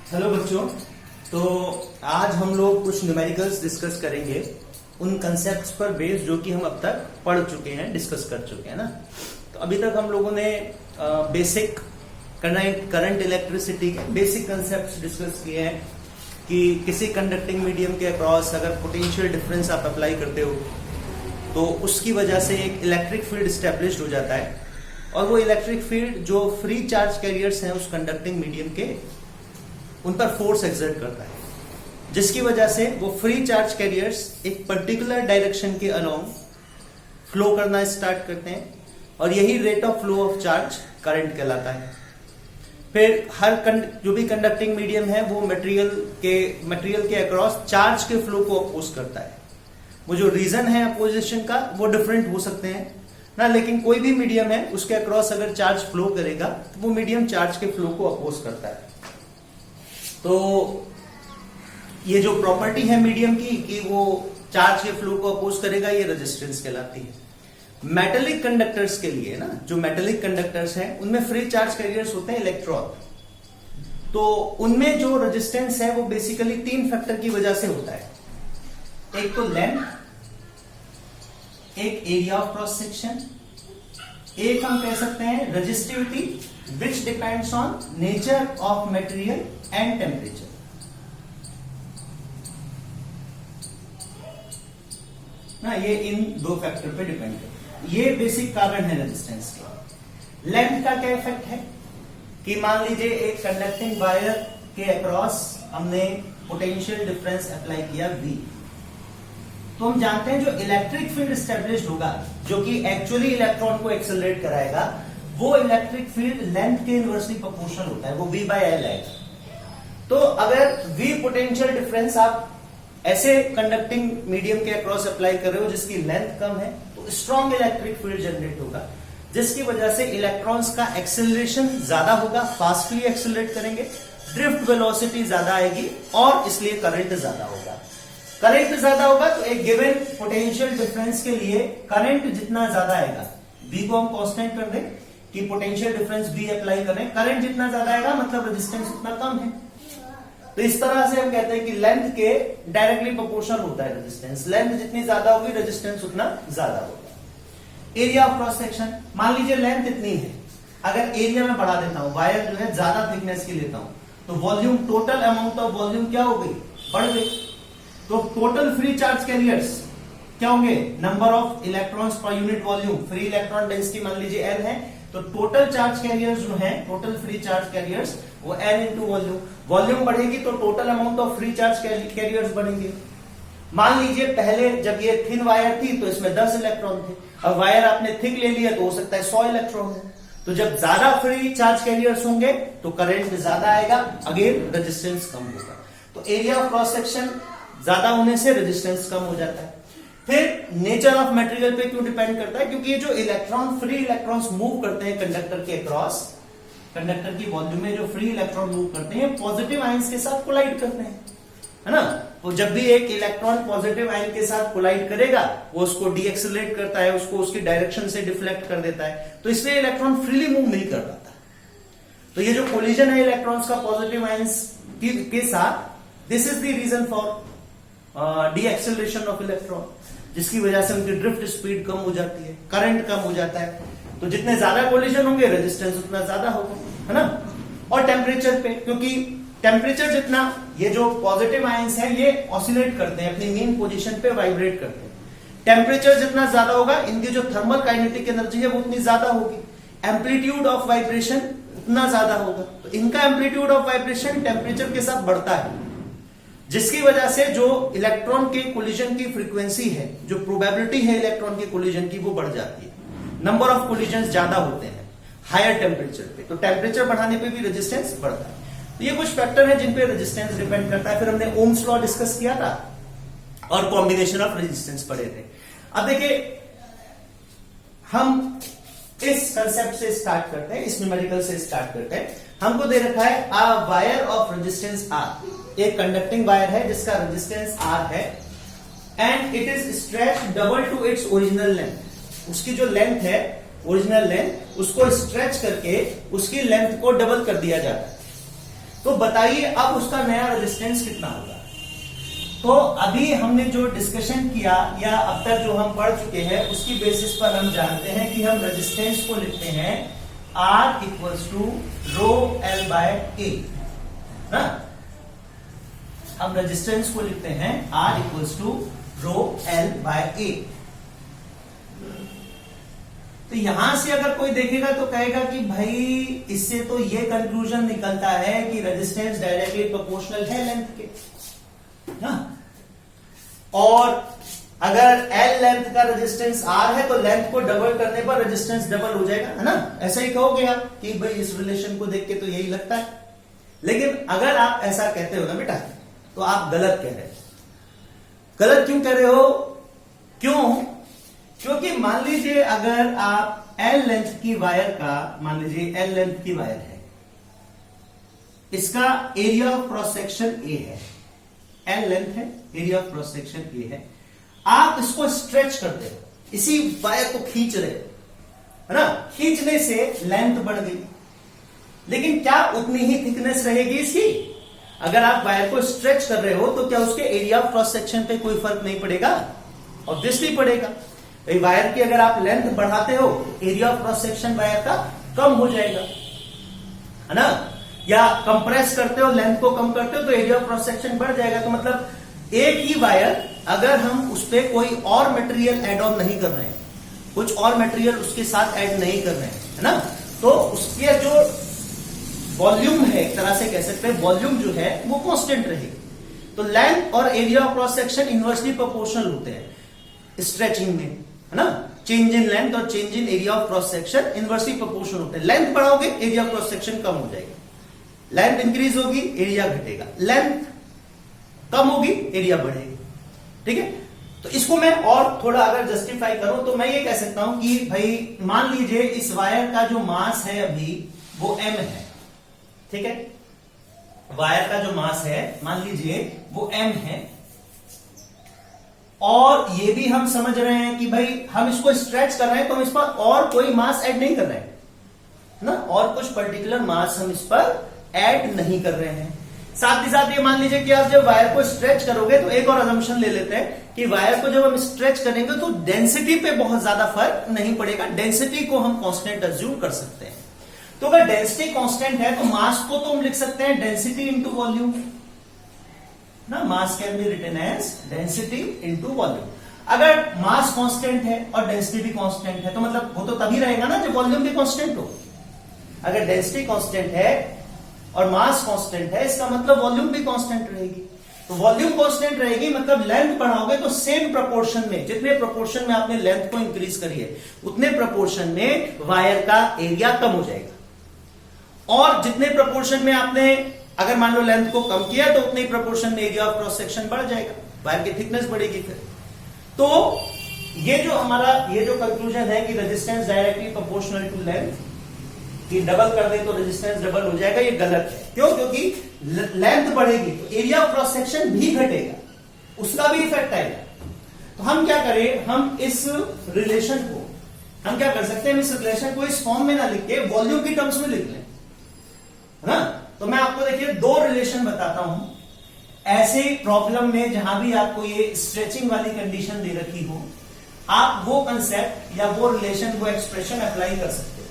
Hello बच्चों। तो आज हम लोग कुछ न्यूमेरिकल्स डिस्कस करेंगे उन कंसेप्ट्स पर बेस्ड जो कि हम अब तक पढ़ चुके हैं, डिस्कस कर चुके हैं ना। तो अभी तक हम लोगों ने बेसिक करंट इलेक्ट्रिसिटी के बेसिक कंसेप्ट्स डिस्कस किए हैं कि किसी कंडक्टिंग मीडियम के अक्रॉस अगर पोटेंशियल डिफरेंस आप अप्लाई करते हो तो उसकी वजह से एक इलेक्ट्रिक फील्ड स्टैब्लिश्ड हो जाता है, और वो इलेक्ट्रिक फील्ड जो फ्री चार्ज कैरियर्स हैं उस कंडक्टिंग मीडियम के उन पर फोर्स एक्सर्ट करता है, जिसकी वजह से वो फ्री चार्ज कैरियर्स एक पर्टिकुलर डायरेक्शन के अलोंग फ्लो करना स्टार्ट करते हैं, और यही rate of flow of charge current कहलाता है। फिर हर जो भी कंडक्टिंग मीडियम है वो मटेरियल के अक्रॉस चार्ज के फ्लो को अपोज करता है। वो जो रीजन है अपोजिशन का वो डिफरेंट हो सकते हैं ना, लेकिन कोई भी मीडियम है उसके अक्रॉस अगर चार्ज फ्लो करेगा तो वो मीडियम चार्ज के फ्लो को अपोज करता है। तो ये जो प्रॉपर्टी है मीडियम की कि वो चार्ज के फ्लो को अपोज करेगा, ये रेजिस्टेंस कहलाती है। मेटेलिक कंडक्टर्स के लिए ना, जो मेटेलिक कंडक्टर्स हैं उनमें फ्री चार्ज कैरियर्स होते हैं इलेक्ट्रॉन, तो उनमें जो रेजिस्टेंस है वो बेसिकली तीन फैक्टर की वजह से होता है। एक तो लेंथ, एक एरिया ऑफ क्रॉस सेक्शन, एक हम कह सकते हैं resistivity which depends on nature of material and temperature. ना ये इन दो फैक्टर पे डिपेंड करता है। ये बेसिक कारण है रेजिस्टेंस के। लेंथ का क्या इफेक्ट है कि मान लीजिए एक कंडक्टिंग वायर के अक्रॉस हमने पोटेंशियल डिफरेंस अप्लाई किया V, तो हम जानते हैं जो इलेक्ट्रिक फील्ड स्टैब्लिश्ड होगा जो कि एक्चुअली इलेक्ट्रॉन को एक्सेलरेट कराएगा, वो इलेक्ट्रिक फील्ड लेंथ के इनवर्सली प्रोपोर्शनल होता है, वो V/L आएगा। तो अगर V पोटेंशियल डिफरेंस आप ऐसे कंडक्टिंग मीडियम के अक्रॉस अप्लाई कर रहे हो जिसकी लेंथ कम है, तो स्ट्रॉन्ग इलेक्ट्रिक फील्ड जनरेट होगा, जिसकी वजह से इलेक्ट्रॉन्स का एक्सेलरेशन ज्यादा होगा, फास्टली एक्सेलरेट करेंगे, ड्रिफ्ट वेलोसिटी ज्यादा आएगी और इसलिए करंट ज्यादा होगा। करंट ज्यादा होगा तो एक गिवन पोटेंशियल डिफरेंस के लिए करंट जितना ज्यादा आएगा, V को हम कांस्टेंट कर दें कि पोटेंशियल डिफरेंस V अप्लाई करें, करंट जितना ज्यादा आएगा मतलब रेजिस्टेंस उतना कम है। तो इस तरह से हम कहते हैं कि लेंथ के डायरेक्टली प्रोपोर्शनल होता है रेजिस्टेंस। लेंथ जितनी ज्यादा होगी रेजिस्टेंस उतना ज्यादा होगा। एरिया ऑफ क्रॉस सेक्शन, मान लीजिए लेंथ इतनी है, अगर एरिया में बढ़ा देता हूं, वायर जो है ज्यादा थिकनेस की लेता हूं, तो volume, total amount of volume क्या हो गई, बढ़ गई। तो टोटल फ्री चार्ज कैरियर्स क्या होंगे, number of electrons per unit volume, free electron density मान लीजिए L है, तो टोटल चार्ज कैरियर्स जो है, टोटल फ्री चार्ज कैरियर्स वो L इंटू वॉल्यूम। वॉल्यूम बढ़ेगी तो total amount of free charge carriers बढ़ेंगे। मान लीजिए पहले जब ये थिन वायर थी तो इसमें 10 इलेक्ट्रॉन थे, अब वायर आपने थिक ले लिया तो हो सकता है 100 इलेक्ट्रॉन है। तो जब ज्यादा फ्री चार्ज कैरियर्स होंगे तो करंट ज्यादा आएगा, अगेन रेजिस्टेंस कम होगा। तो एरिया ऑफ क्रॉस सेक्शन ज्यादा होने से रेजिस्टेंस कम हो जाता है। फिर नेचर ऑफ मटेरियल पे क्यों डिपेंड करता है, क्योंकि ये जो इलेक्ट्रॉन, फ्री इलेक्ट्रॉन्स मूव करते हैं कंडक्टर के अक्रॉस, कंडक्टर की वॉल्यूम में जो फ्री इलेक्ट्रॉन मूव करते हैं पॉजिटिव आयंस के साथ कोलाइड करते हैं, है ना। तो जब भी एक इलेक्ट्रॉन पॉजिटिव आयन के साथ कोलाइड करेगा वो उसको डीएक्सेलरेट करता है, उसको उसकी डायरेक्शन से डिफ्लेक्ट कर देता है, तो इसलिए इलेक्ट्रॉन फ्रीली मूव नहीं कर पाता। तो ये जो कोलिजन है इलेक्ट्रॉन्स का पॉजिटिव आयंस के साथ, this is the reason for deceleration of electron, जिसकी वजह से उनकी ड्रिफ्ट स्पीड कम हो जाती है, करंट कम हो जाता है। तो जितने ज्यादा कोलिजन होंगे रेजिस्टेंस उतना ज्यादा होगा, है ना। और टेम्परेचर पे, क्योंकि टेम्परेचर जितना, ये जो पॉजिटिव आयंस है ये ऑसिलेट करते हैं, अपनी मेन पोजीशन पे वाइब्रेट करते हैं। टेम्परेचर जितना ज्यादा होगा इनकी जो थर्मल काइनेटिक एनर्जी है वो उतनी ज्यादा होगी, एम्पलीट्यूड ऑफ वाइब्रेशन उतना ज्यादा होगा। तो इनका एम्पलीट्यूड ऑफ वाइब्रेशन टेम्परेचर के साथ बढ़ता है, जिसकी वजह से जो इलेक्ट्रॉन के कोलिजन की फ्रीक्वेंसी है, जो प्रोबेबिलिटी है इलेक्ट्रॉन के कोलिजन की, वो बढ़ जाती है। नंबर ऑफ कोलिजन ज्यादा होते हैं हायर टेम्परेचर पे, तो टेम्परेचर बढ़ाने पे भी रेजिस्टेंस बढ़ता है। तो ये कुछ फैक्टर है जिन पे रेजिस्टेंस डिपेंड करता है। फिर हमने ओम्स लॉ डिस्कस किया था और कॉम्बिनेशन ऑफ रेजिस्टेंस पढ़े थे। अब देखिए हम इस कंसेप्ट से स्टार्ट करते हैं, इस न्यूमेरिकल से स्टार्ट करते हैं। हमको दे रखा है a wire of resistance R, एक कंडक्टिंग वायर है जिसका रेजिस्टेंस R है, and it is stretch double two its original length. उसकी जो लेंथ है, ओरिजिनल लेंथ, उसको स्ट्रेच करके उसकी लेंथ को डबल कर दिया जाता है। तो बताइए अब उसका नया रेजिस्टेंस कितना होगा। तो अभी हमने जो डिस्कशन किया या अब तक जो हम पढ़ चुके हैं उसकी बेसिस पर हम जानते हैं कि हम रेजिस्टेंस को लिखते हैं R equals to rho L by A ना। हम रेजिस्टेंस को लिखते हैं R equals to rho L by A. तो यहां से अगर कोई देखेगा तो कहेगा कि भाई इससे तो ये कंक्लूजन निकलता है कि रेजिस्टेंस डायरेक्टली प्रोपोर्शनल है लेंथ के ना। और अगर L लेंथ का रेजिस्टेंस R है तो लेंथ को डबल करने पर रेजिस्टेंस डबल हो जाएगा, है ना। ऐसा ही कहोगे आप कि भाई इस रिलेशन को देख के तो यही लगता है। लेकिन अगर आप ऐसा कहते हो ना बेटा तो आप गलत कह रहे हो। गलत क्यों कह रहे हो? क्यों? क्योंकि मान लीजिए अगर आप L लेंथ की वायर का, मान लीजिए L लेंथ की वायर है, इसका area of cross section A है, L लेंथ है, area of cross section A है। आप इसको स्ट्रेच करते हो, इसी वायर को खींच रहे हो, है ना। खींचने से लेंथ बढ़ गई, लेकिन क्या उतनी ही थिकनेस रहेगी इसकी? अगर आप वायर को स्ट्रेच कर रहे हो तो क्या उसके एरिया ऑफ क्रॉस सेक्शन पे कोई फर्क नहीं पड़ेगा? ऑब्वियसली पड़ेगा। वायर की अगर आप लेंथ बढ़ाते हो, area of cross section wire का कम हो जाएगा, है ना। या कंप्रेस करते हो, लेंथ को कम करते हो तो एरिया ऑफ क्रॉस सेक्शन बढ़ जाएगा। तो मतलब एक ही वायर अगर हम उस पर कोई और मटेरियल एड ऑन नहीं कर रहे हैं, कुछ और मटेरियल उसके साथ ऐड नहीं कर रहे हैं, है ना, तो उसके जो वॉल्यूम है, एक तरह से कह सकते हैं वॉल्यूम जो है वो कांस्टेंट रहेगी। तो लेंथ और area of cross section inversely proportional होते हैं स्ट्रेचिंग में, है ना। चेंज इन लेंथ और change in area of cross section inversely proportional होते हैं। लेंथ बढ़ाओगे एरिया ऑफ क्रॉस सेक्शन कम हो जाएगा, लेंथ इंक्रीज होगी एरिया घटेगा, लेंथ कम होगी एरिया बढ़ेगी, ठीक है। तो इसको मैं और थोड़ा अगर जस्टिफाई करूं तो मैं ये कह सकता हूं कि भाई मान लीजिए इस वायर का जो मास है अभी वो m है, ठीक है। वायर का जो मास है मान लीजिए वो m है, और ये भी हम समझ रहे हैं कि भाई हम इसको स्ट्रेच कर रहे हैं तो हम इस पर और कोई मास ऐड नहीं कर रहे हैं ना, और कुछ पर्टिकुलर मास हम इस पर ऐड नहीं कर रहे हैं। साथ ही साथ ये मान लीजिए कि आप जब वायर को स्ट्रेच करोगे तो एक और अजम्पशन ले लेते हैं कि वायर को जब हम स्ट्रेच करेंगे तो डेंसिटी पे बहुत ज्यादा फर्क नहीं पड़ेगा, डेंसिटी को हम कांस्टेंट अज्यूम कर सकते हैं। तो अगर डेंसिटी कांस्टेंट है तो मास को तो हम लिख सकते हैं डेंसिटी इंटू वॉल्यूम ना, mass can be written as density into volume. अगर मास कांस्टेंट है और डेंसिटी भी कांस्टेंट है तो मतलब वो तो तभी रहेगा ना जब वॉल्यूम भी कांस्टेंट हो। अगर डेंसिटी कांस्टेंट है और मास कांस्टेंट है, इसका मतलब वॉल्यूम भी कांस्टेंट रहेगी। तो वॉल्यूम कांस्टेंट रहेगी मतलब लेंथ बढ़ाओगे तो सेम प्रोपोर्शन में, जितने प्रोपोर्शन में आपने लेंथ को इंक्रीज करी है उतने प्रोपोर्शन में वायर का एरिया कम हो जाएगा, और जितने प्रोपोर्शन में आपने अगर मान लो लेंथ को कम किया तो उतने प्रोपोर्शन में एरिया ऑफ क्रॉस सेक्शन बढ़ जाएगा, वायर की थिकनेस बढ़ेगी फिर। तो ये जो हमारा ये जो कंक्लूजन है कि resistance directly proportional to length, कि डबल कर दे तो रेजिस्टेंस डबल हो जाएगा, ये गलत है। क्यों? क्योंकि लेंथ बढ़ेगी तो एरिया ऑफ क्रॉस सेक्शन भी घटेगा, उसका भी इफेक्ट आएगा। तो हम क्या करें, हम इस रिलेशन को हम क्या कर सकते हैं, इस रिलेशन को इस फॉर्म में ना लिख के वॉल्यूम की टर्म्स में लिख लें, है ना। तो मैं आपको देखिए दो रिलेशन बताता हूं ऐसे प्रॉब्लम में जहां भी आपको ये स्ट्रेचिंग वाली कंडीशन दे रखी हो, आप वो कंसेप्ट या वो रिलेशन, वो एक्सप्रेशन अप्लाई कर सकते हो,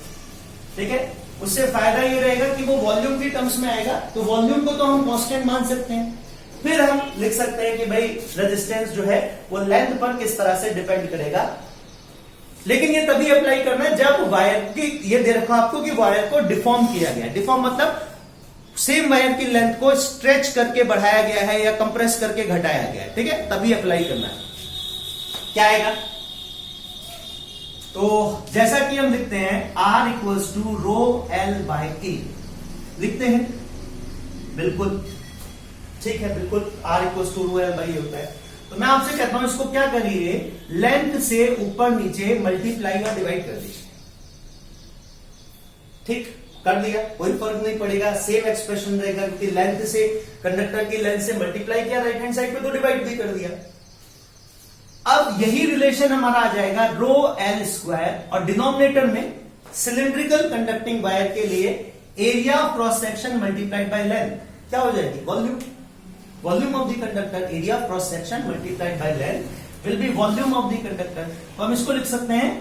ठीक है। उससे फायदा ये रहेगा कि वो वॉल्यूम की टर्म्स में आएगा, तो वॉल्यूम को तो हम कांस्टेंट मान सकते हैं, फिर हम लिख सकते हैं कि भाई रेजिस्टेंस जो है वो लेंथ पर किस तरह से डिपेंड करेगा। लेकिन ये तभी अप्लाई करना है जब वायर की, ये दे रखा आपको कि वायर को डिफॉर्म किया गया। डिफॉर्म मतलब सेम वायर की लेंथ को स्ट्रेच करके बढ़ाया गया है या कंप्रेस करके घटाया गया है, ठीक है, तभी अप्लाई करना है। क्या आएगा? तो जैसा कि हम लिखते हैं R equals to rho L by A, लिखते हैं बिल्कुल ठीक है, बिल्कुल R equals to rho L by A होता है। तो मैं आपसे कहता हूं इसको क्या करिए, लेंथ से ऊपर नीचे मल्टीप्लाई या डिवाइड कर दीजिए, ठीक कर दिया, कोई फर्क नहीं पड़ेगा, सेम एक्सप्रेशन रहेगा, क्योंकि लेंथ से, कंडक्टर की लेंथ से मल्टीप्लाई किया, राइट हैंड साइड पे तो डिवाइड भी कर दिया। अब यही रिलेशन हमारा आ जाएगा रो एल स्क्वायर, और डिनोमिनेटर में सिलिंड्रिकल कंडक्टिंग वायर के लिए area of cross section multiplied by length क्या हो जाएगी? Volume. Volume of the conductor, area of cross section multiplied by length will be volume of the conductor. तो हम इसको लिख सकते हैं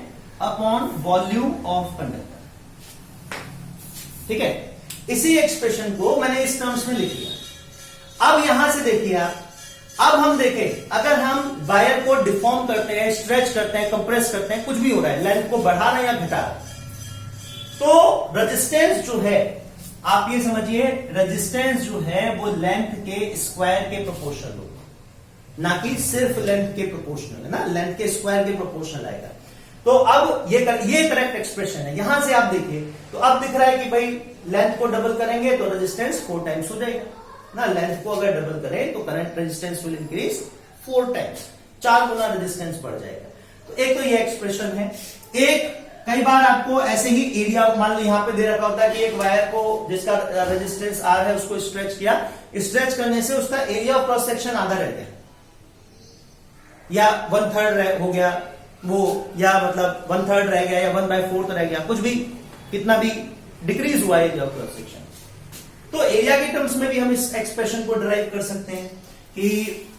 अपॉन वॉल्यूम ऑफ कंडक्टर। ठीक है, इसी एक्सप्रेशन को मैंने इस टर्म्स में लिख लिया। अब यहां से देखिए आप, अब हम देखें अगर हम वायर को डिफॉर्म करते हैं, स्ट्रेच करते हैं, कंप्रेस करते हैं, कुछ भी हो रहा है, लेंथ को बढ़ा रहे हैं या घटा रहे हैं, तो रेजिस्टेंस जो है, आप ये समझिए रेजिस्टेंस जो है वो लेंथ के स्क्वायर के प्रोपोर्शनल होगा, ना कि सिर्फ लेंथ के प्रोपोर्शनल है ना, लेंथ के स्क्वायर के प्रोपोर्शनल आएगा। तो अब ये करेक्ट एक्सप्रेशन है। यहां से आप देखिए तो अब दिख रहा है कि भाई लेंथ को डबल करेंगे तो रेजिस्टेंस 4 टाइम्स हो जाएगा ना। लेंथ को अगर डबल करें तो current resistance will increase 4 times, 4 Guna resistance बढ़ जाएगा। तो एक तो ये एक्सप्रेशन है। एक कई बार आपको ऐसे ही एरिया, मान लो यहां पे दे रखा होता है कि एक वायर को जिसका रेजिस्टेंस आर है उसको स्ट्रेच किया, स्ट्रेच करने से उसका एरिया ऑफ क्रॉस सेक्शन आधा रह गया या 1/3 हो गया वो, या मतलब 1/3 रह गया या 1/4 रह गया, कुछ भी कितना भी डिक्रीज हुआ एरिया ऑफ क्रॉस सेक्शन। तो एरिया के टर्म्स में भी हम इस एक्सप्रेशन को डिराइव कर सकते हैं कि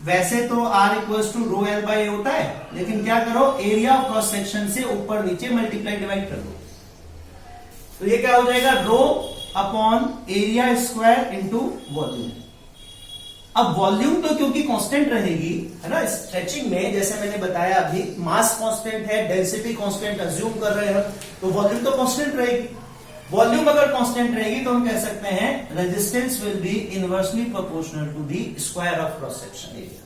वैसे तो R equals to rho L by A होता है, लेकिन क्या करो एरिया ऑफ क्रॉस सेक्शन से ऊपर नीचे मल्टीप्लाई डिवाइड कर दो, तो ये क्या हो जाएगा rho upon area square into volume. अब वॉल्यूम तो क्योंकि कांस्टेंट रहेगी है ना, स्ट्रेचिंग में जैसे मैंने बताया अभी मास कांस्टेंट है, डेंसिटी कांस्टेंट अज्यूम कर रहे हैं, तो वॉल्यूम तो कांस्टेंट रहेगी। वॉल्यूम अगर कांस्टेंट रहेगी तो हम कह सकते हैं resistance will be inversely proportional to the square of cross section area.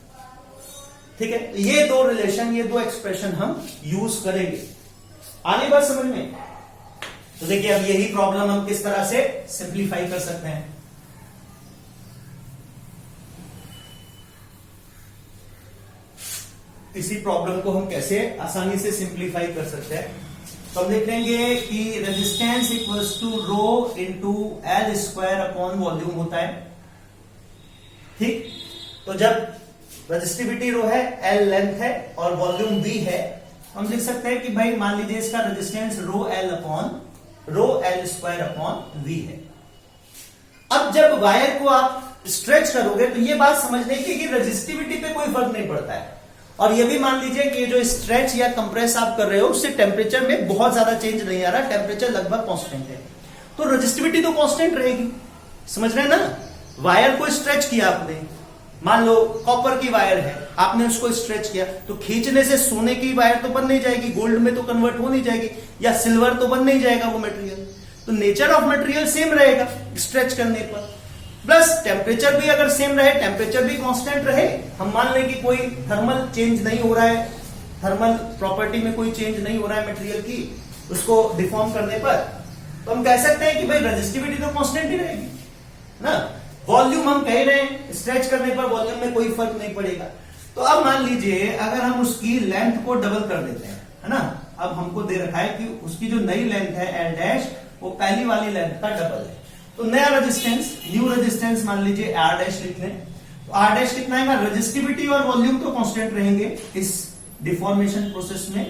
ठीक है, ये दो रिलेशन, ये दो एक्सप्रेशन हम यूज करेंगे। आने बात समझ में? तो देखिए अब यही प्रॉब्लम हम किस तरह से सिंप्लीफाई कर सकते हैं। इसी प्रॉब्लम को हम कैसे आसानी से सिंप्लीफाई कर सकते हैं। तो हम देखेंगे कि resistance equals to rho into L square upon volume होता है। ठीक, तो जब रेजिस्टिविटी रो है, एल लेंथ है और वॉल्यूम वी है, हम लिख सकते हैं कि भाई मान लीजिए इसका resistance rho L square upon V है। अब जब वायर को आप स्ट्रेच करोगे तो ये बात समझने की कि रेजिस्टिविटी पे कोई फर्क नहीं पड़ता है, और ये भी मान लीजिए कि जो स्ट्रेच या कंप्रेस आप कर रहे हो उससे टेम्परेचर में बहुत ज्यादा चेंज नहीं आ रहा, टेम्परेचर लगभग कांस्टेंट है, तो रेजिस्टिविटी तो कांस्टेंट रहेगी। समझ रहे हैं ना? वायर को स्ट्रेच किया आपने, मान लो कॉपर की वायर है, आपने उसको स्ट्रेच किया तो खींचने से सोने की वायर तो बन नहीं जाएगी, गोल्ड में तो कन्वर्ट हो नहीं जाएगी, या सिल्वर तो बन नहीं जाएगा वो मटेरियल। तो नेचर ऑफ मटेरियल सेम रहेगा स्ट्रेच करने पर, प्लस टेम्परेचर भी अगर सेम रहे, टेम्परेचर भी कांस्टेंट रहे, हम मान लें कि कोई थर्मल चेंज नहीं हो रहा है, थर्मल प्रॉपर्टी में कोई चेंज नहीं हो रहा है मटेरियल की, उसको डिफॉर्म करने पर, तो हम कह सकते हैं कि भाई रेजिस्टिविटी तो कांस्टेंट ही रहेगी ना। वॉल्यूम हम कह रहे हैं स्ट्रेच करने पर वॉल्यूम में कोई फर्क नहीं पड़ेगा। तो अब मान लीजिए अगर हम उसकी लेंथ को डबल कर देते हैं, है ना, अब हमको दे रखा है कि उसकी जो नई लेंथ है एल डैश वो पहली वाली लेंथ का डबल है, तो नया रेजिस्टेंस, न्यू रेजिस्टेंस मान लीजिए आर डैश लिख लें। तो आर डैश कितना है, रेजिस्टिविटी और वॉल्यूम तो कांस्टेंट रहेंगे इस डिफॉर्मेशन प्रोसेस में,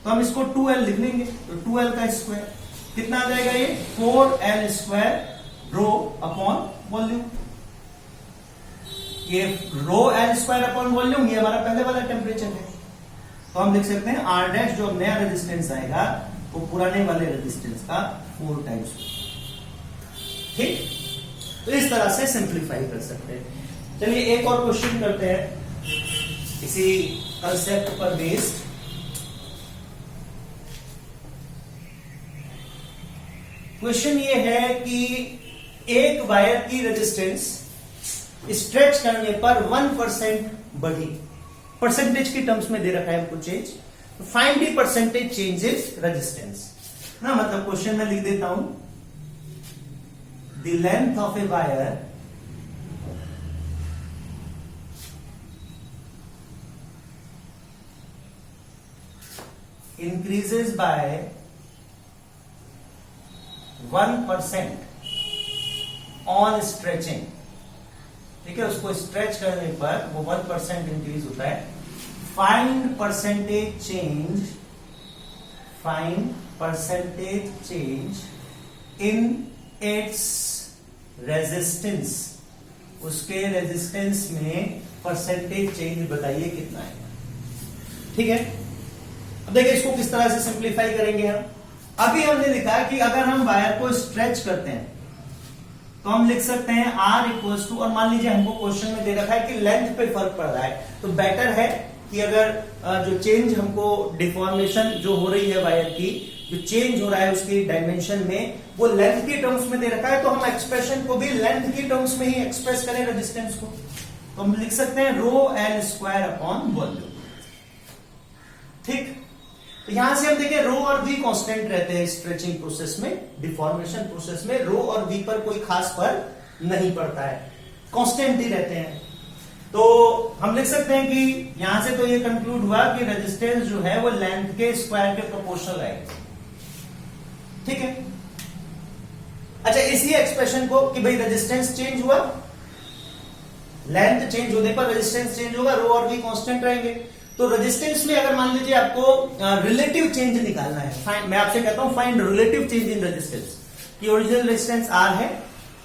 तो हम इसको 2L लिख लेंगे, तो 2L का स्क्वायर कितना आ जाएगा, ये 4L square rho upon volume. ये rho L square upon volume, ये हमारा पहले वाला टेम्परेचर है, तो हम लिख सकते हैं आर डैश जो नया रेजिस्टेंस आएगा वो पुराने वाले रेजिस्टेंस का 4 टाइम्स। ठीक, तो इस तरह से सिंप्लीफाई कर सकते हैं। चलिए एक और क्वेश्चन करते हैं इसी कंसेप्ट पर बेस्ड। क्वेश्चन ये है कि एक वायर की रेजिस्टेंस स्ट्रेच करने पर 1% बढ़ी, परसेंटेज की टर्म्स में दे रखा है हमको चेंज, तो find the percentage change in resistance ना। मतलब क्वेश्चन में लिख देता हूं, the length of a wire increases by 1% on stretching. ठीक है, उसको स्ट्रेच करने पर वो 1% इंक्रीज होता है। Find percentage change in its resistance, उसके रेजिस्टेंस में परसेंटेज चेंज बताइए कितना है। ठीक है, अब देखिए इसको किस तरह से सिंप्लीफाई करेंगे हम। अभी हमने लिखा कि अगर हम वायर को स्ट्रेच करते हैं तो हम लिख सकते हैं R इक्वल्स टू, और मान लीजिए हमको क्वेश्चन में दे रखा है कि लेंथ पे फर्क पड़ रहा है, तो बेटर है कि अगर जो चेंज हमको डिफॉर्मेशन जो हो रही है वायर की, जो चेंज हो रहा है उसकी डायमेंशन में, वो लेंथ की टर्म्स में दे रखा है, तो हम एक्सप्रेशन को भी लेंथ की टर्म्स में ही एक्सप्रेस करें रेजिस्टेंस को। तो हम लिख सकते हैं रो एल स्क्वायर अपॉन वॉल्यूम। ठीक, तो यहां से हम देखें रो और वी कांस्टेंट रहते हैं स्ट्रेचिंग प्रोसेस में, डिफॉर्मेशन प्रोसेस में रो और वी पर कोई खास फर्क नहीं पड़ता है, कांस्टेंट ही रहते हैं। तो हम लिख सकते हैं कि यहां से तो ये कंक्लूड हुआ कि रेजिस्टेंस जो है वो लेंथ के स्क्वायर के प्रोपोर्शनल है। ठीक है, अच्छा इसी एक्सप्रेशन को कि भाई रेजिस्टेंस चेंज हुआ, लेंथ चेंज होने पर रेजिस्टेंस चेंज होगा, रो और वी कांस्टेंट रहेंगे। तो रेजिस्टेंस में अगर मान लीजिए आपको रिलेटिव चेंज निकालना है, मैं आपसे कहता हूं find relative change in resistance, कि ओरिजिनल रेजिस्टेंस R है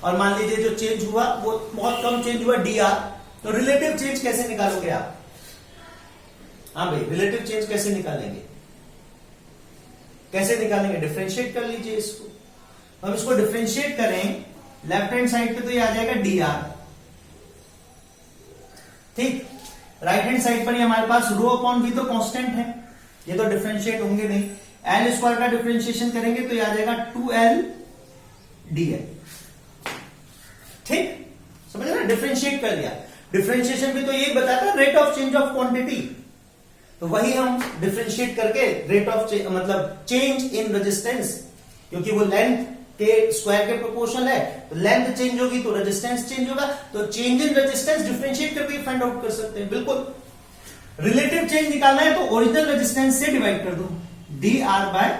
और मान लीजिए जो चेंज हुआ वो बहुत कम चेंज हुआ dr, तो रिलेटिव चेंज कैसे निकालोगे आप? हाँ भाई, रिलेटिव चेंज कैसे निकालेंगे? कैसे निकालेंगे? डिफरेंशिएट कर लीजिए इसको। हम इसको डिफरेंशिएट करें, लेफ्ट हैंड साइड पे तो ये आ जाएगा dr, ठीक। राइट हैंड साइड पर हमारे पास रो अपॉन वी तो कांस्टेंट है, ये तो डिफरेंशिएट होंगे नहीं। एल स्क्वायर का डिफरेंशिएशन करेंगे तो ये आ जाएगा 2l dl। ठीक, समझ रहे, डिफरेंशिएट कर लिया। डिफरेंशिएशन भी तो यही बताता है rate of change of quantity, तो वही हम डिफरेंशिएट करके रेट ऑफ मतलब चेंज इन रेजिस्टेंस, क्योंकि वो लेंथ के स्क्वायर के प्रोपोर्शनल है, तो लेंथ चेंज होगी तो रेजिस्टेंस चेंज होगा, तो चेंज इन रेजिस्टेंस डिफरेंशिएट करके फाइंड आउट कर सकते हैं। बिल्कुल, रिलेटिव चेंज निकालना है तो ओरिजिनल रेजिस्टेंस से डिवाइड कर दो, dr बाय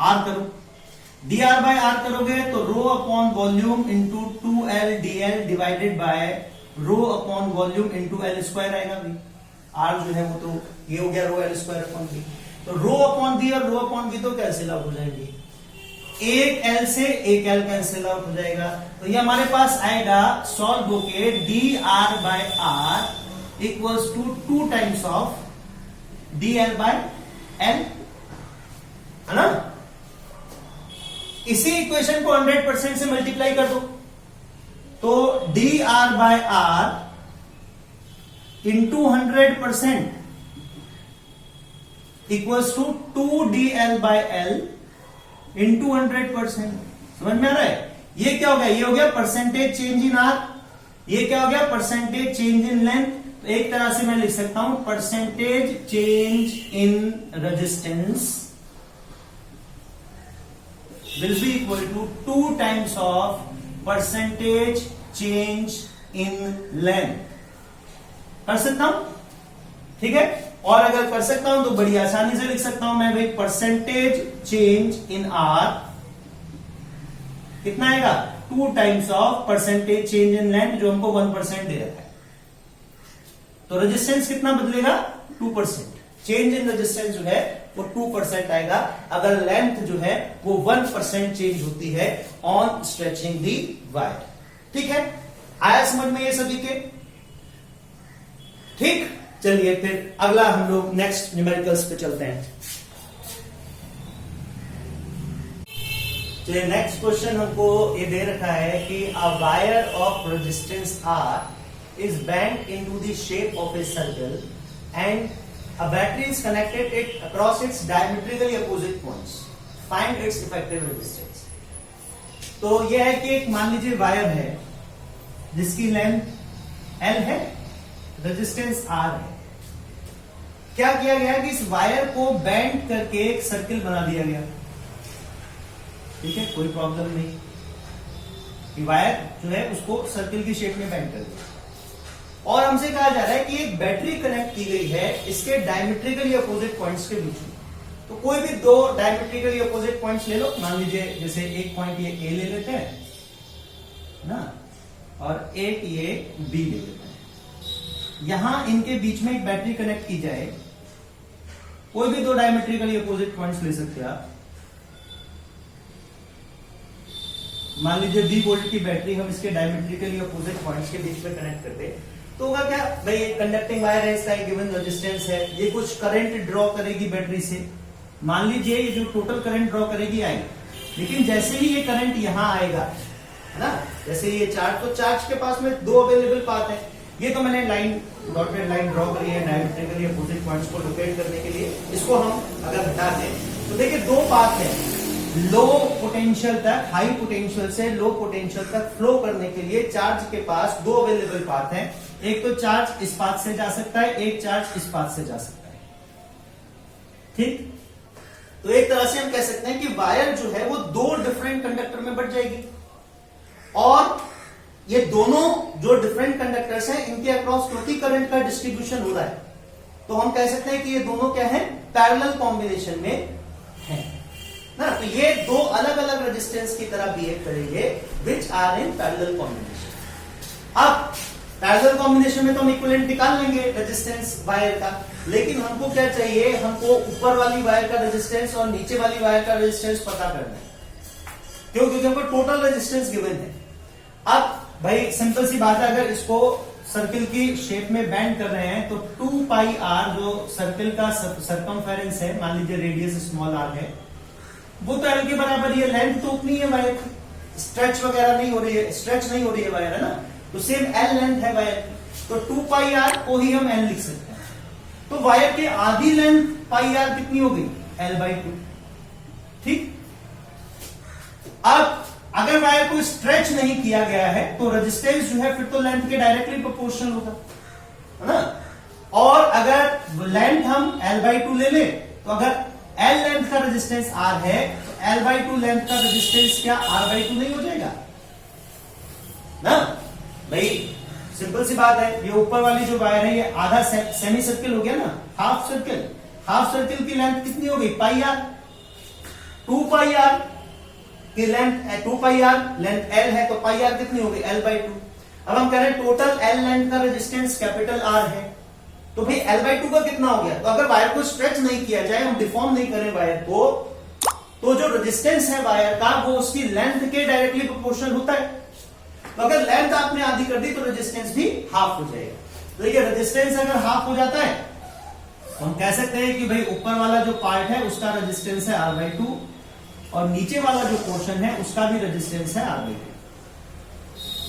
r करो, dr बाय r करोगे तो रो upon volume into 2l dl divided by row upon volume into l square आएगा भी। r जो है वो तो ये हो गया रो l स्क्वायर अपॉन v, तो रो अपॉन v और रो अपॉन v तो कैंसिल आउट हो जाएंगे, एक l से एक l कैंसिल आउट हो जाएगा, तो ये हमारे पास आएगा सॉल्व होके dr by r equals to 2 times of dl by l, है ना। इसी इक्वेशन को 100% से मल्टीप्लाई कर दो, तो dr by r into 100% equals to 2dl by l into 100%। समझ में आ रहा है? ये क्या हो गया? ये हो गया परसेंटेज चेंज इन r, ये क्या हो गया? Percentage change in length. तो एक तरह से मैं लिख सकता हूं percentage change in resistance will be equal to 2 times of percentage change in length. कर सकता हूं, ठीक है। और अगर कर सकता हूं तो बड़ी आसानी से लिख सकता हूं मैं भाई परसेंटेज चेंज इन r कितना आएगा? 2 times of percentage change in length, जो हमको 1% दे रखा है। तो रेजिस्टेंस कितना बदलेगा? 2%। चेंज इन रेजिस्टेंस जो है वो 2% आएगा अगर लेंथ जो है वो 1% चेंज होती है ऑन स्ट्रेचिंग दी वायर। ठीक है, आया समझ में ये सभी के? ठीक, चलिए फिर अगला हम लोग नेक्स्ट न्यूमेरिकल्स पे चलते हैं। चलिए नेक्स्ट क्वेश्चन हमको ये दे रखा है कि a wire of resistance R is bent into the shape of a circle and a battery is connected it across its diametrically opposite points. Find its effective resistance. तो यह है कि एक मान लीजिए वायर है जिसकी लेंथ L है, रेजिस्टेंस R है। क्या किया गया कि इस वायर को बेंड करके एक सर्किल बना दिया गया। ठीक है, कोई प्रॉब्लम नहीं, कि वायर जो है उसको सर्किल की शेप में बेंड कर दिया। और हमसे कहा जा रहा है कि एक बैटरी कनेक्ट की गई है इसके डायमेट्रिकली अपोजिट पॉइंट्स के बीच में। तो कोई भी 2 डायमेट्रिकली अपोजिट पॉइंट्स ले लो, मान लीजिए जैसे एक पॉइंट ये A ले लेते हैं ना, और एक ये B ले लेते हैं। यहां इनके बीच में एक बैटरी कनेक्ट की जाए, कोई भी 2 डायमेट्रिकली अपोजिट पॉइंट्स ले सकते हैं आप। मान लीजिए 20 वोल्ट की बैटरी हम इसके डायमेट्रिकली अपोजिट पॉइंट्स के बीच में कनेक्ट करते हैं, तो होगा क्या भाई, कंडक्टिंग वायर है, इसका गिवन रेजिस्टेंस है, ये कुछ करंट ड्रॉ करेगी बैटरी से, मान लीजिए ये जो टोटल करंट ड्रॉ करेगी आएगी, लेकिन जैसे ही ये करंट यहां आएगा, है ना, जैसे ये चार्ज, तो चार्ज के पास में दो अवेलेबल पाथ है, ये तो मैंने लाइन डॉटेड लाइन ड्रॉ करी है डायमेट्रिकली अपोजिट पॉइंट्स को लोकेट करने के लिए, इसको हम अगर हटा दें तो देखिए दो पाथ है, लो पोटेंशियल तक, हाई पोटेंशियल से लो पोटेंशियल तक फ्लो करने के लिए चार्ज के पास दो अवेलेबल पाथ हैं, एक तो चार्ज इस पाथ से जा सकता है, एक चार्ज इस पाथ से जा सकता है, ठीक। तो एक तरह से हम कह सकते हैं कि वायर जो है वो दो डिफरेंट कंडक्टर में बट जाएगी, और ये दोनों जो डिफरेंट कंडक्टर्स हैं इनके अक्रॉस क्योंकि करंट का डिस्ट्रीब्यूशन हो रहा है, तो हम कह सकते हैं कि ये दोनों क्या है, पैरेलल कॉम्बिनेशन में है ना। तो ये दो अलग अलग रेजिस्टेंस की तरह बिहेव करेंगे which are in parallel combination. अब पैरेलल कॉम्बिनेशन में तो हम इक्विवेलेंट निकाल लेंगे रेजिस्टेंस वायर का, लेकिन हमको क्या चाहिए, हमको ऊपर वाली वायर का रेजिस्टेंस और नीचे वाली वायर का रेजिस्टेंस पता करना है, क्यों, क्योंकि हमको टोटल रेजिस्टेंस गिवन है। अब भाई सिंपल सी बात है, अगर इसको सर्किल की शेप में बैंड कर रहे हैं तो 2 पाई आर जो सर्किल का सर्कमफेरेंस है, मान लीजिए रेडियस स्मॉल आर है, वो तो एल के बराबर ही है, लेंथ तो उतनी है वायर की, स्ट्रेच वगैरह नहीं हो रही है, स्ट्रेच नहीं हो रही है वायर, है ना, तो सेम एल लेंथ है वायर की, तो 2 पाई आर को ही हम एल लिख सकते हैं। तो वायर के आधी लेंथ पाई आर कितनी हो गई, L/2, ठीक। अब अगर वायर को स्ट्रेच नहीं किया गया है तो रेजिस्टेंस जो है फिर तो लेंथ के डायरेक्टली प्रोपोर्शनल होगा, है ना, और अगर लेंथ हम L/2 ले ले, तो अगर L लेंथ का रेजिस्टेंस R है तो L/2 लेंथ का रेजिस्टेंस क्या R/2 नहीं हो जाएगा ना भाई, सिंपल सी बात है। ये ऊपर वाली जो वायर है ये आधा सेमी सर्किल हो गया ना, हाफ सर्किल, हाफ सर्किल की लेंथ कितनी हो गई, पाई आर, 2 पाई आर की length, 2 pi r length L है, तो पाई आर कितनी हो गई, L/2। अब हम कह रहे हैं टोटल L लेंथ का रेजिस्टेंस कैपिटल R है, तो भाई L/2 का कितना हो गया, तो अगर वायर को स्ट्रेच नहीं किया जाए, हम डिफॉर्म नहीं करें वायर को, तो जो रेजिस्टेंस है वायर का वो उसकी लेंथ के डायरेक्टली प्रोपोर्शनल होता है, तो अगर लेंथ आपने आधी कर दी तो रेजिस्टेंस भी हाफ हो जाएगा। तो देखिए रेजिस्टेंस अगर हाफ हो जाता है तो हम कह सकते हैं कि भाई ऊपर वाला जो पार्ट है उसका रेजिस्टेंस है R/2 और नीचे वाला जो पोर्शन है उसका भी रेजिस्टेंस है R/2।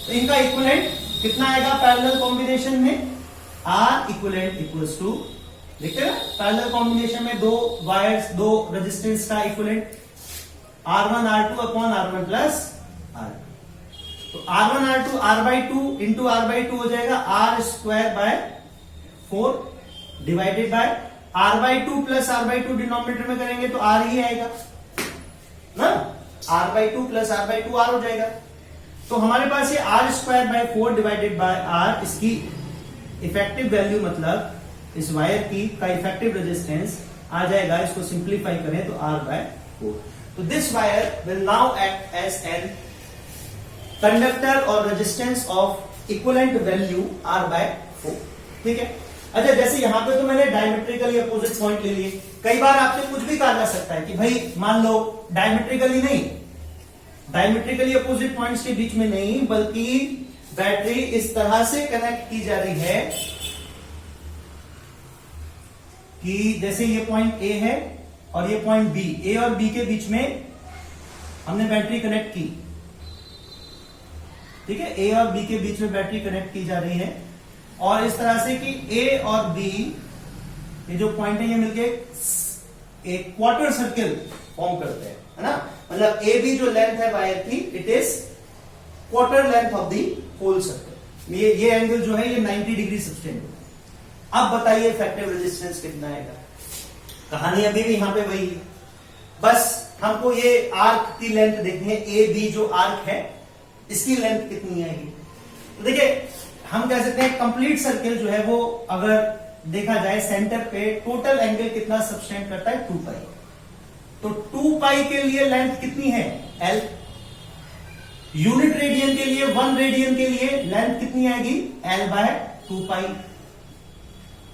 तो इनका इक्विवेलेंट कितना आएगा पैरेलल कॉम्बिनेशन में, R इक्विवेलेंट इक्वल्स टू, देखते हैं पैरेलल कॉम्बिनेशन में दो वायर्स, दो रेजिस्टेंस का equivalent R1 R2 upon R1 plus R2, तो R1 R2 R/2 into R/2 हो जाएगा R²/4 divided by R/2 plus R/2 denominator में करेंगे तो R ही आएगा ना, R/2 प्लस R/2 R हो जाएगा। तो हमारे पास ये R²/4 डिवाइडेड बाय R, इसकी इफेक्टिव वैल्यू मतलब इस वायर की का इफेक्टिव रेजिस्टेंस आ जाएगा, इसको सिंप्लीफाई करें तो R/4। तो this wire will now act as an conductor और resistance of equivalent value R/4, ठीक है। अच्छा, जैसे यहां पे तो मैंने डायमेट्रिकली अपोजिट पॉइंट ले लिए, कई बार आपसे कुछ भी कहा जा सकता है कि भाई मान लो डायमेट्रिकली नहीं, डायमेट्रिकली अपोजिट पॉइंट्स के बीच में नहीं, बल्कि बैटरी इस तरह से कनेक्ट की जा रही है कि जैसे ये पॉइंट A है और ये पॉइंट B, A और B के बीच में हमने बैटरी कनेक्ट की, ठीक है, A और B के बीच में बैटरी कनेक्ट की जा रही है, और इस तरह से कि A और B ये जो पॉइंट है ये मिलके एक क्वार्टर सर्किल फॉर्म करते हैं, है ना, मतलब AB जो लेंथ है वायर की, it is quarter length of the whole circle. ये एंगल जो है ये 90 डिग्री सब्सटेंड है। अब बताइए इफेक्टिव रेजिस्टेंस कितना आएगा, कहानी अभी भी यहां पे वही है, बस हमको ये आर्क की लेंथ देखनी है, AB जो आर्क है इसकी लेंथ कितनी आएगी। तो देखिए हम कह सकते हैं कंप्लीट सर्किल जो है वो अगर देखा जाए सेंटर पे टोटल एंगल कितना सब्सटेंड करता है, 2 पाई, तो 2 पाई के लिए लेंथ कितनी है, L। यूनिट रेडियन के लिए, 1 रेडियन के लिए लेंथ कितनी आएगी, L/2 पाई,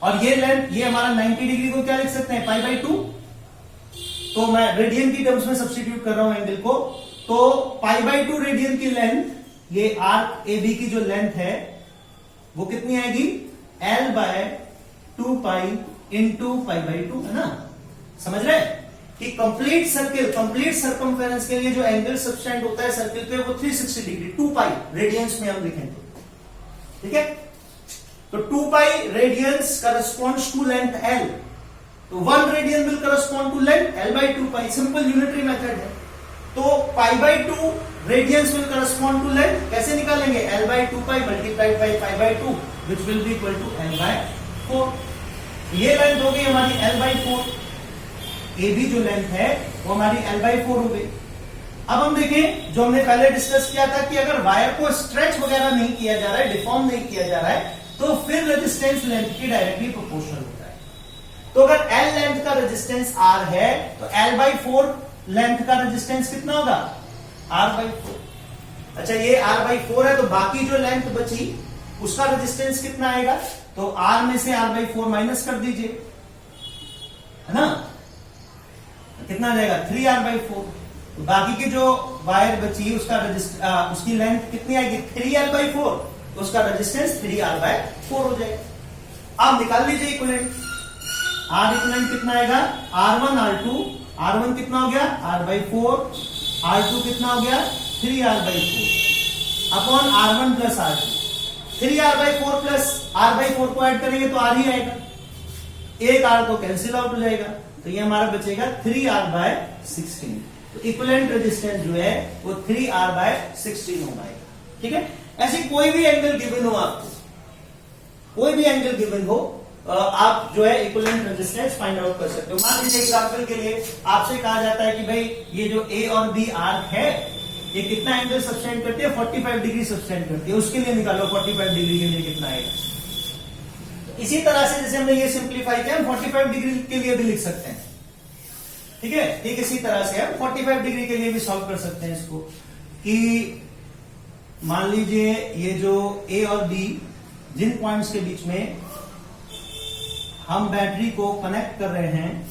और ये लेंथ, ये हमारा 90 डिग्री को क्या लिख सकते हैं, π/2, तो मैं रेडियन की टर्म्स में सब्स्टिट्यूट कर रहा हूं एंगल को, तो π/2 रेडियन की लेंथ, ये आर्क AB की जो लेंथ है वो कितनी आएगी, L/2π इंटू π/2, है ना। समझ रहे कि कंप्लीट सर्किल, कंप्लीट सर्कमफेरेंस के लिए जो एंगल सब्सटेंड होता है सर्किल पे वो 360 डिग्री, 2π रेडियंस में हम लिखेंगे, ठीक है। तो 2π radians corresponds to length L, तो 1 radian will correspond to length L/2π, simple unitary method है। तो π/2 radians will correspond to length, कैसे निकालेंगे, L/2π multiplied by π/2 which will be equal to L/4। ये लेंथ हो गई हमारी L/4, AB जो लेंथ है वो हमारी L/4 हो गई। अब हम देखें जो हमने पहले डिस्कस किया था कि अगर वायर को स्ट्रेच वगैरह नहीं किया जा रहा है, डिफॉर्म नहीं किया जा रहा है, तो फिर रेजिस्टेंस लेंथ की डायरेक्टली प्रोपोर्शनल होता है। तो अगर L लेंथ का रेजिस्टेंस R है तो L/4 लेंथ का रेजिस्टेंस कितना होगा, R/4। अच्छा ये R/4 है, तो बाकी जो लेंथ बची उसका रेजिस्टेंस कितना आएगा, तो R में से R/4 माइनस कर दीजिए, है ना, कितना आ जाएगा 3R/4। तो बाकी की जो वायर बची उसका उसकी लेंथ कितनी आएगी 3L/4, तो उसका रेजिस्टेंस 3R/4 हो जाएगा। अब निकाल लीजिए इक्विवेलेंट, R इक्विवेलेंट कितना आएगा, R1 R2, R1 कितना हो गया R/4, R2 कितना हो गया 3R/4 upon R1 plus R2। 3R/4 plus R/4 को ऐड करेंगे तो R ही आएगा, एक R तो कैंसिल आउट हो जाएगा, तो ये हमारा बचेगा 3R/16। तो इक्विवेलेंट रेजिस्टेंस जो है वो 3R/16 हो जाएगा, ठीक है। ऐसी कोई भी एंगल गिवन हो आपको, कोई भी एंगल गिवन हो, आप जो है इक्विवेलेंट रेजिस्टेंस फाइंड आउट कर सकते हो। मान लीजिए एग्जांपल के लिए आपसे कहा जाता है कि भाई ये जो A और B आर्क है ये कितना एंगल सब्सटेंड करती है, 45 डिग्री सब्सटेंड करती है, उसके लिए निकालो 45 डिग्री के लिए कितना आएगा। इसी तरह से जैसे हमने ये सिंप्लीफाई किया, हम 45 डिग्री के लिए भी लिख सकते हैं, ठीक है। ठीक इसी तरह से हम 45 डिग्री के लिए भी सॉल्व कर सकते हैं इसको, कि मान लीजिए ये जो A और B जिन पॉइंट्स के बीच में हम बैटरी को कनेक्ट कर रहे हैं,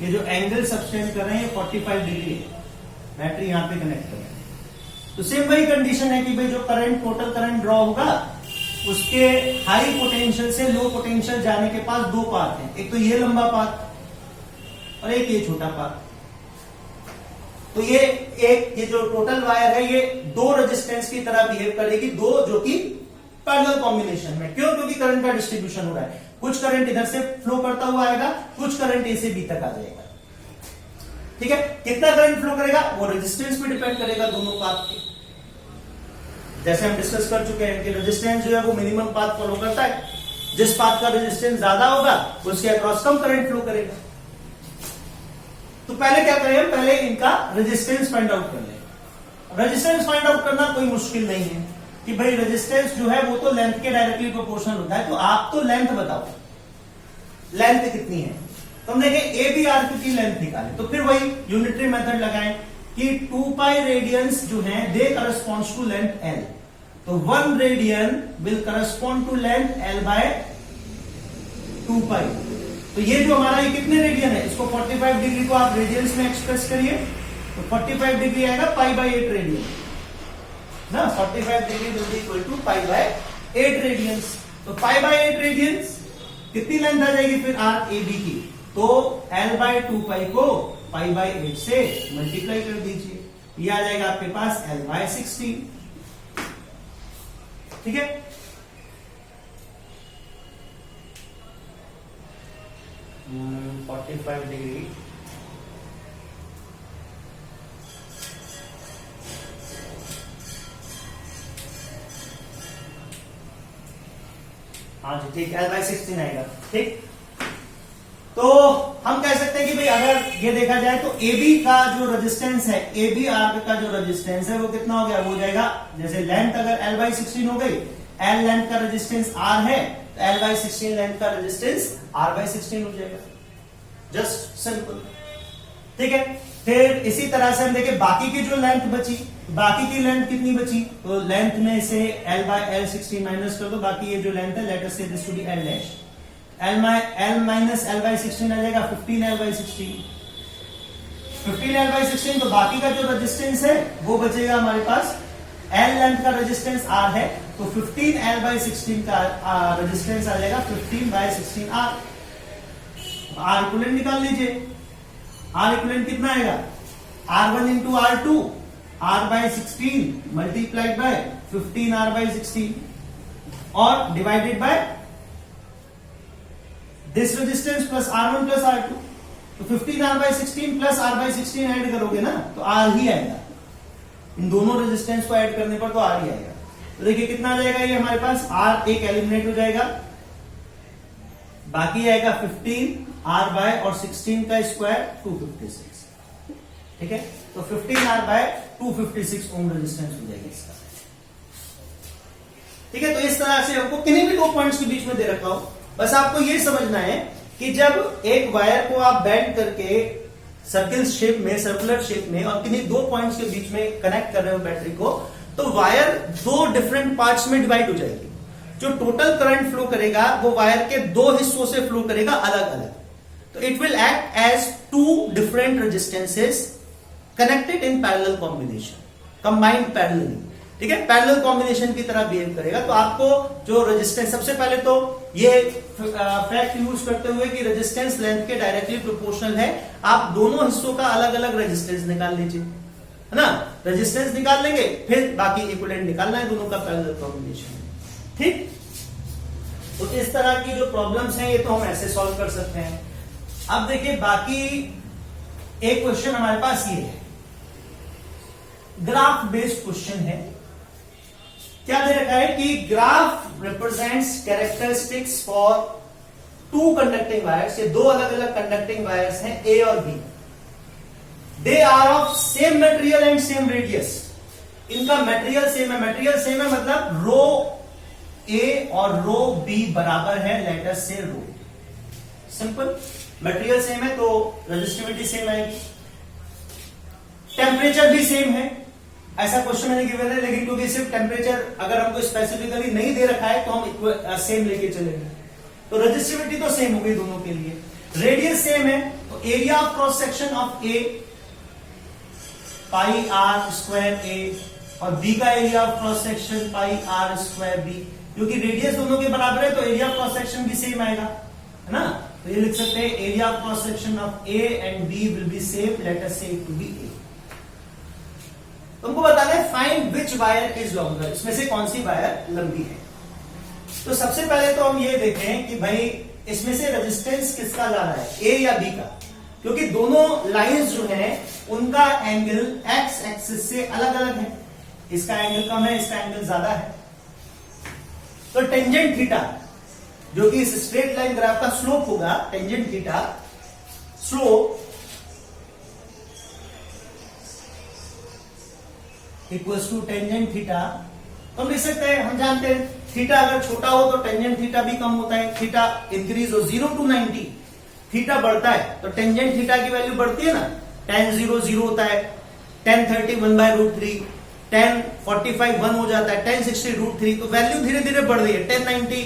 ये जो एंगल सब्सटेंड कर रहे हैं 45 डिग्री है, बैटरी यहां पे कनेक्ट कर रहे हैं, तो सेम वही कंडीशन है कि भाई जो करंट, टोटल करंट ड्रॉ होगा उसके हाई पोटेंशियल से लो पोटेंशियल जाने के पास दो पाथ हैं, एक तो ये लंबा पाथ और एक ये छोटा पाथ। तो ये जो टोटल वायर है ये दो रेजिस्टेंस की तरह बिहेव करेगी, दो जो कि पैरेलल कॉम्बिनेशन में। क्यों, क्योंकि करंट का डिस्ट्रीब्यूशन हो रहा है, कुछ करंट इधर से फ्लो करता हुआ आएगा, कुछ करंट ए से बी तक आ जाएगा, ठीक है। कितना करंट फ्लो करेगा वो रेजिस्टेंस पे डिपेंड करेगा दोनों पाथ के, जैसे हम डिस्कस कर चुके हैं कि रेजिस्टेंस जो है वो मिनिमम पाथ फॉलो करता है, जिस पाथ का रेजिस्टेंस ज्यादा होगा उसके अक्रॉस कम करंट फ्लो करेगा। तो पहले क्या करें, पहले इनका रेजिस्टेंस फाइंड आउट कर लें। रेजिस्टेंस फाइंड आउट करना कोई मुश्किल नहीं है कि भाई रेजिस्टेंस जो है वो तो लेंथ के डायरेक्टली प्रोपोर्शनल होता है, तो आप तो लेंथ बताओ, लेंथ कितनी है। तो हम देखें AB आर्क की लेंथ निकालें, तो फिर वही यूनिटरी मेथड लगाएं कि 2π रेडियंस जो है they corresponds to length L, तो 1 radian will correspond to length L/2π। तो ये जो हमारा ये कितने रेडियन है, इसको 45 डिग्री को आप रेडियंस में एक्सप्रेस करिए, तो 45 डिग्री आएगा π/8 रेडियन ना, 45 degree will be equal to π/8 radians. तो π/8 रेडियंस कितनी लेंथ आ जाएगी फिर आर्क AB की, तो L/2π को π/8 से मल्टीप्लाई कर दीजिए, ये आ जाएगा आपके पास L/16, ठीक है। Hmm, 45 डिग्री हाँ जी ठीक, L/16 आएगा, ठीक। तो हम कह सकते हैं कि भाई अगर ये देखा जाए तो AB का जो रेजिस्टेंस है, AB आर्क का जो रेजिस्टेंस है वो कितना हो गया, वो जाएगा, जैसे लेंथ अगर L/16 हो गई, L लेंथ का रेजिस्टेंस R है, तो L/16 लेंथ का रेजिस्टेंस R/16 हो जाएगा, जस्ट सिंपल, ठीक है। फिर इसी तरह से हम देखें बाकी की जो लेंथ बची, बाकी की लेंथ कितनी बची, तो लेंथ में से L/16 माइनस कर दो, बाकी ये जो लेंथ है let us say this to be L dash, L minus L/16 आ जाएगा 15 L/16, 15L/16, तो बाकी का जो रेजिस्टेंस है वो बचेगा हमारे पास, L लेंथ का रेजिस्टेंस R है, तो 15L/16 का रेजिस्टेंस आ जाएगा 15/16R। R इक्विवेलेंट निकाल लीजिए, R इक्विवेलेंट कितना आएगा, R1 into R2, R/16 multiplied by 15R/16 और divided by this resistance plus R1 plus R2, तो 15R/16 प्लस R/16 ऐड करोगे ना तो R ही आएगा, इन दोनों रेजिस्टेंस को ऐड करने पर तो R ही आएगा। तो देखिए कितना आ जाएगा ये हमारे पास, R एक एलिमिनेट हो जाएगा, बाकी आएगा 15R और 16 का स्क्वायर 256, ठीक है, तो 15R/256 ओम रेजिस्टेंस हो जाएगा इसका, ठीक है। तो इस तरह से आपको किन्हीं भी 2 पॉइंट्स के बीच में दे रखा हो, बस आपको ये समझना है कि जब एक वायर को आप बेंड करके सर्किल शेप में, सर्कुलर शेप में और किन्हीं 2 पॉइंट्स के बीच में कनेक्ट कर रहे हो बैटरी को, तो वायर 2 डिफरेंट पार्ट्स में डिवाइड हो जाएगी। जो टोटल करंट फ्लो करेगा वो वायर के 2 हिस्सों से फ्लो करेगा अलग अलग, तो it will act as 2 different resistances connected in parallel combination, combined parallelly, ठीक है, पैरेलल कॉम्बिनेशन की तरह बिहेव करेगा। तो आपको जो रेजिस्टेंस, सबसे पहले तो ये फैक्ट यूज करते हुए कि रेजिस्टेंस लेंथ के डायरेक्टली प्रोपोर्शनल है, आप दोनों हिस्सों का अलग अलग रेजिस्टेंस निकाल लीजिए, है ना, रेजिस्टेंस निकाल लेंगे, फिर बाकी इक्विवेलेंट निकालना है दोनों का पैरेलल कॉम्बिनेशन, ठीक। तो इस तरह की जो प्रॉब्लम्स हैं ये तो हम ऐसे सॉल्व कर सकते हैं। अब देखिए बाकी एक क्वेश्चन हमारे पास ये है, ग्राफ बेस्ड क्वेश्चन है। क्या दे रखा है कि graph represents characteristics for 2 conducting wires, ये 2 अलग अलग कंडक्टिंग वायर्स हैं ए और B, they are of same material and same radius, इनका मटेरियल सेम है, मटेरियल सेम है मतलब रो ए और रो बी बराबर है, लेटर से रो, सिंपल, मटेरियल सेम है तो रेजिस्टिविटी सेम आएगी, टेम्परेचर भी सेम है, ऐसा क्वेश्चन मैंने गिवन है, लेकिन क्योंकि सिर्फ टेम्परेचर अगर हमको स्पेसिफिकली नहीं दे रखा है तो हम सेम लेके चलेंगे, तो रेजिस्टिविटी तो सेम होगी दोनों के लिए, रेडियस सेम है, तो area of cross section of A pi R square A और बी का area of cross section pi R square B, क्योंकि रेडियस दोनों के बराबर है तो एरिया ऑफ क्रॉस सेक्शन भी सेम आएगा, है ना, तो ये लिख सकते हैं area of cross section of A and B will be same, let us say it to be A. तुमको बताना है find which wire is longer, इसमें से कौन सी वायर लंबी है। तो सबसे पहले तो हम ये देखें कि भाई इसमें से रेजिस्टेंस किसका ज्यादा है, ए या बी का, क्योंकि दोनों लाइंस जो है उनका एंगल एक्स एक्सिस से अलग अलग है, इसका एंगल कम है, इसका एंगल ज्यादा है। तो टेंजेंट थीटा जो कि इस स्ट्रेट लाइन ग्राफ का स्लोप होगा, tangent theta slope equals to tangent theta, तो हम लिख सकते हैं, हम जानते हैं थीटा अगर छोटा हो तो टेंजेंट थीटा भी कम होता है, थीटा इंक्रीज हो 0 to 90, थीटा बढ़ता है तो टेंजेंट थीटा की वैल्यू बढ़ती है ना, tan 0 0 होता है, tan 30 1/√3, tan 45 1 हो जाता है, tan 60 √3, तो वैल्यू धीरे धीरे बढ़ रही है, tan 90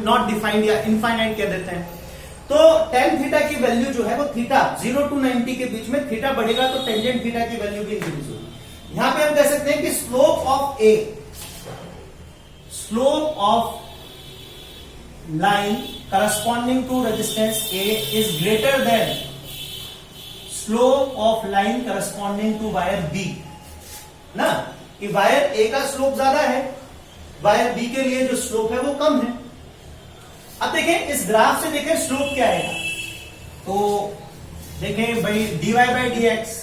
नॉट डिफाइंड या इनफाइनाइट कह देते हैं। तो tan थीटा की वैल्यू जो है वो थीटा 0 to 90 के बीच में थीटा बढ़ेगा तो टेंजेंट थीटा की वैल्यू भी इंक्रीज होगी। यहां पे हम कह सकते हैं कि slope of A, slope of line corresponding to resistance A is greater than slope of line corresponding to wire B, ना, कि वायर ए का स्लोप ज्यादा है, वायर बी के लिए जो स्लोप है वो कम है। अब देखें इस ग्राफ से देखें स्लोप क्या आएगा, तो देखें भाई dy by dx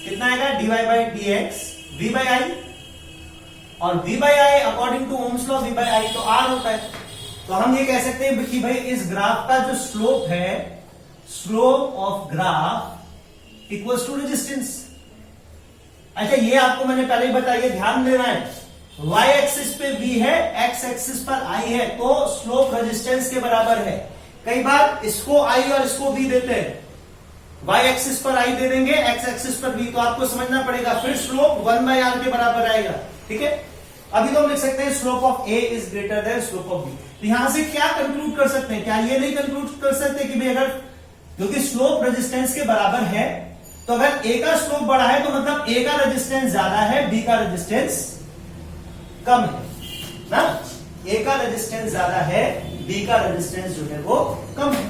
कितना आएगा, dy by dx v by i, और v by i according to Ohm's law v by i तो r होता है। तो हम ये कह सकते हैं कि भाई इस ग्राफ का जो स्लोप है, slope of graph equals to resistance. अच्छा ये आपको मैंने पहले ही बताया, ध्यान देना है, y एक्सिस पे v है, x एक्सिस पर i है, तो स्लोप रेजिस्टेंस के बराबर है। कई बार इसको i और इसको v देते हैं, y एक्सिस पर i दे देंगे, x एक्सिस पर v, तो आपको समझना पड़ेगा, फिर स्लोप 1/r के बराबर आएगा, ठीक है। अभी तो हम लिख सकते हैं slope of a is greater than slope of b। तो यहां से क्या कंक्लूड कर सकते हैं, क्या ये नहीं कंक्लूड कर सकते कि भाई अगर क्योंकि स्लोप रेजिस्टेंस के बराबर है, तो अगर ए का स्लोप बड़ा है तो मतलब ए का रेजिस्टेंस ज्यादा है, बी का रेजिस्टेंस कम है ना। ए का रेजिस्टेंस ज्यादा है, बी का रेजिस्टेंस जो है वो कम है।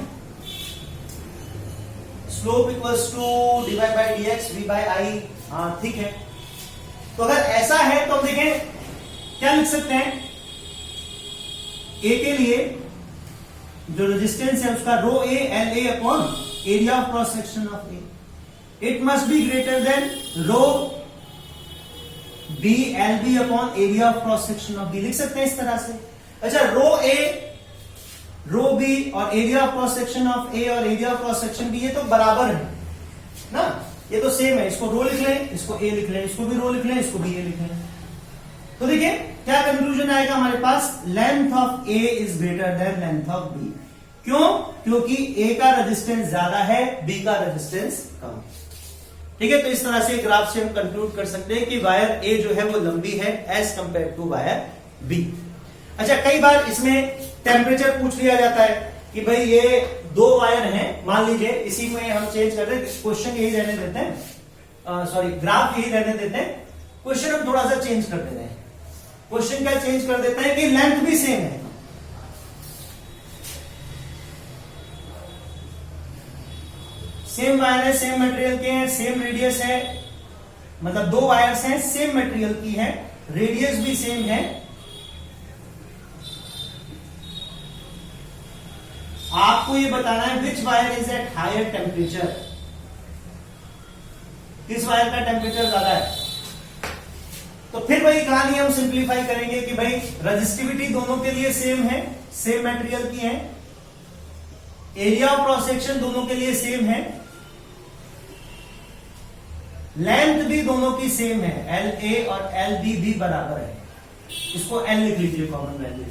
Slope equals to dy by d x V by I, हाँ ठीक है। तो अगर ऐसा है तो देखें क्या लिख सकते हैं, ए के लिए जो रेजिस्टेंस है उसका rho A L A upon area of cross section of A, it must be greater than rho B L B upon area of cross section of B, लिख सकते हैं इस तरह से। अच्छा, रो ए रो बी और area of cross section of A और area of cross section B, ये तो बराबर है ना, ये तो सेम है। इसको रो लिख लें, इसको ए लिख लें, इसको भी रो लिख लें, इसको भी ए लिख लें। तो देखिए क्या कंक्लूजन आएगा हमारे पास, length of A is greater than length of B. क्यों? क्योंकि ए का रेजिस्टेंस ज्यादा है, बी का रेजिस्टेंस कम। ठीक है, तो इस तरह से ग्राफ से हम कंक्लूड कर सकते हैं कि वायर ए जो है वो लंबी है as compare to wire B. अच्छा, कई बार इसमें टेम्परेचर पूछ लिया जाता है कि भाई ये दो वायर हैं, मान लीजिए इसी में हम चेंज कर रहे हैं, क्वेश्चन यही रहने देते हैं, सॉरी ग्राफ यही रहने देते हैं, क्वेश्चन हम थोड़ा सा चेंज कर देते हैं। क्वेश्चन क्या चेंज कर देते हैं कि लेंथ भी सेम है, सेम वायर है, सेम मटेरियल के हैं, सेम रेडियस है, मतलब दो वायर्स हैं, सेम मटेरियल की है, रेडियस भी सेम है। आपको ये बताना है which wire is at higher temperature, किस वायर का टेम्परेचर ज्यादा है। तो फिर वही कहानी हम सिंप्लीफाई करेंगे कि भाई रेजिस्टिविटी दोनों के लिए सेम है, सेम मटेरियल की है, एरिया ऑफ क्रॉस सेक्शन दोनों के लिए सेम है, लेंथ भी दोनों की सेम है, एल ए और एल बी भी बराबर है, इसको एल लिख लीजिए कॉमन वैल्यू।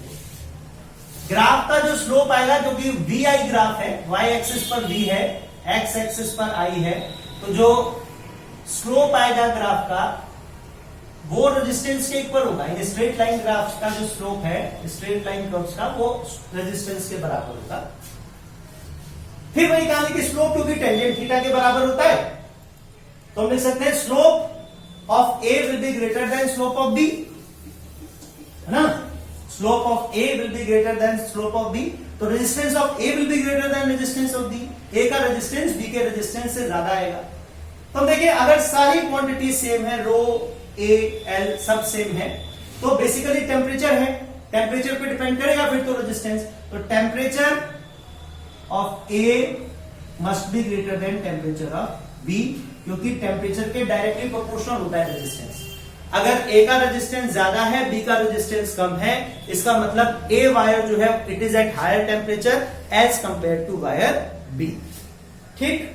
ग्राफ का जो स्लोप आएगा, क्योंकि वी आई ग्राफ है, वाई एक्सिस पर वी है, एक्स एक्सिस पर आई है, तो जो स्लोप आएगा ग्राफ का वो रेजिस्टेंस के इक्वल होगा। ये स्ट्रेट लाइन ग्राफ का जो स्लोप है, स्ट्रेट लाइन कर्व्स का, वो रेजिस्टेंस के बराबर होगा। फिर वही कहानी कि स्लोप क्योंकि टेंजेंट थीटा के बराबर होता है, तो हम लिख सकते हैं slope of A will be greater than slope of B, है ना। Slope of A will be greater than slope of B, तो resistance of A will be greater than resistance of B. A का resistance B के resistance से ज्यादा आएगा। तो देखिए अगर सारी क्वांटिटी सेम है, रो ए एल सब सेम है, तो बेसिकली टेम्परेचर है, टेम्परेचर पे डिपेंड करेगा फिर तो रेजिस्टेंस। तो temperature of A must be greater than temperature of B, क्योंकि टेम्परेचर के डायरेक्टली प्रोपोर्शनल होता है रेजिस्टेंस। अगर ए का रेजिस्टेंस ज्यादा है, बी का रेजिस्टेंस कम है, इसका मतलब ए वायर जो है it is at higher temperature as compare to wire B. ठीक।